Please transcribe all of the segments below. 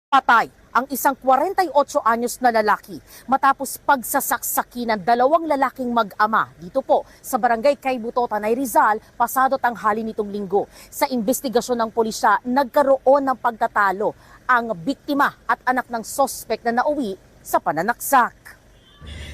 Patay ang isang 48 anyos na lalaki matapos pagsasaksakin ng dalawang lalaking mag-ama dito po sa barangay Kaybuto, Tanay Rizal, pasado tanghali nitong linggo. Sa investigasyon ng pulisya, nagkaroon ng pagtatalo ang biktima at anak ng sospek na nauwi sa pananaksak.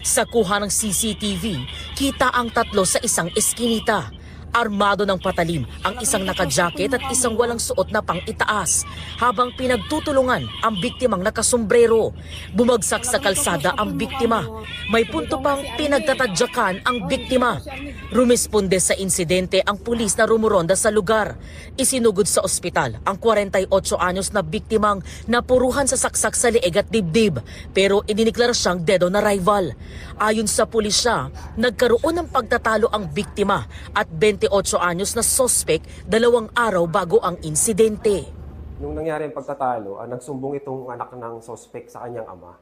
Sa kuha ng CCTV, kita ang tatlo sa isang eskinita. Armado ng patalim ang isang naka-jacket at isang walang suot na pang-itaas habang pinagtutulungan ang biktimang nakasombrero. Bumagsak sa kalsada ang biktima. May punto pang pinagtatadyakan ang biktima. Rumisponde sa insidente ang pulis na rumuronda sa lugar. Isinugod sa ospital ang 48 anyos na biktimang napuruhan sa saksak sa leeg at dibdib pero idiniklara siyang dead on arrival. Ayon sa pulisya, nagkaroon ng pagtatalo ang biktima at 28 anyos na sospek 2 araw bago ang insidente. Nung nangyari ang pagtatalo, nagsumbong itong anak ng sospek sa kanyang ama.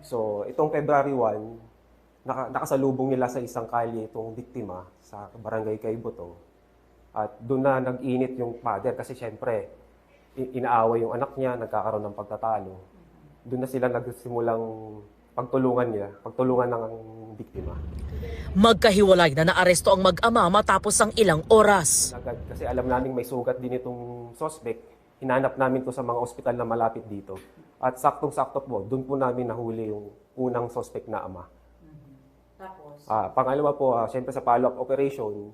So itong February 1, nakasalubong nila sa isang kalye itong biktima sa barangay Kaybuto. At doon na nag-init yung father kasi syempre inaaway yung anak niya, nagkakaroon ng pagtatalo. Doon na sila nagsimulang pagtulungan ng biktima. Magkahiwalay na naaresto ang mag-ama matapos ang ilang oras. Kasi alam namin may sugat din itong suspect. Hinanap namin to sa mga ospital na malapit dito. At saktong-sakto po, doon po namin nahuli yung unang suspect na ama. Tapos? Pangalawa po, siyempre sa follow-up operation,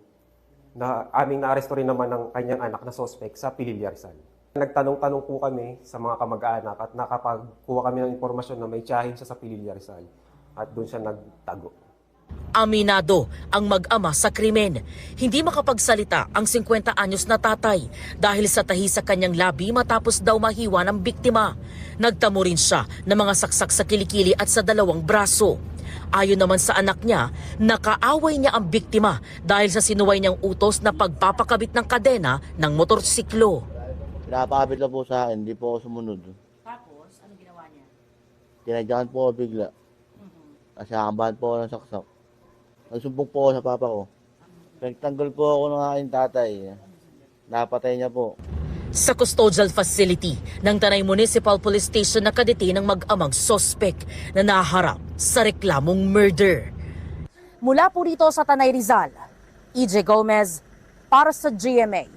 aming naaresto rin naman ng kanyang anak na suspect sa Pililla Rizal. Nagtanong-tanong po kami sa mga kamag-anak at nakapagkuha kami ng impormasyon na may tiyahin siya sa Pililla Rizal. At doon siya nagtago. Aminado ang mag-ama sa krimen. Hindi makapagsalita ang 50 anyos na tatay dahil sa tahi sa kanyang labi matapos daw mahiwa ng biktima. Nagtamo rin siya ng mga saksak sa kilikili at sa dalawang braso. Ayon naman sa anak niya, nakaaway niya ang biktima dahil sa sinuway niyang utos na pagpapakabit ng kadena ng motorsiklo. Pinapakabit lang po sa akin, hindi po ako sumunod. Tapos, ano ginawa niya? Tinadyakan po ako bigla. Kasi nakabahan po ako ng saksak. Nagsumbong po ako sa papa ko. Nagtanggol po ako ng aking tatay. Napatay niya po. Sa custodial facility ng Tanay Municipal Police Station nakadete ng mag-amang sospek na naharap sa reklamong murder. Mula po dito sa Tanay Rizal, EJ Gomez para sa GMA.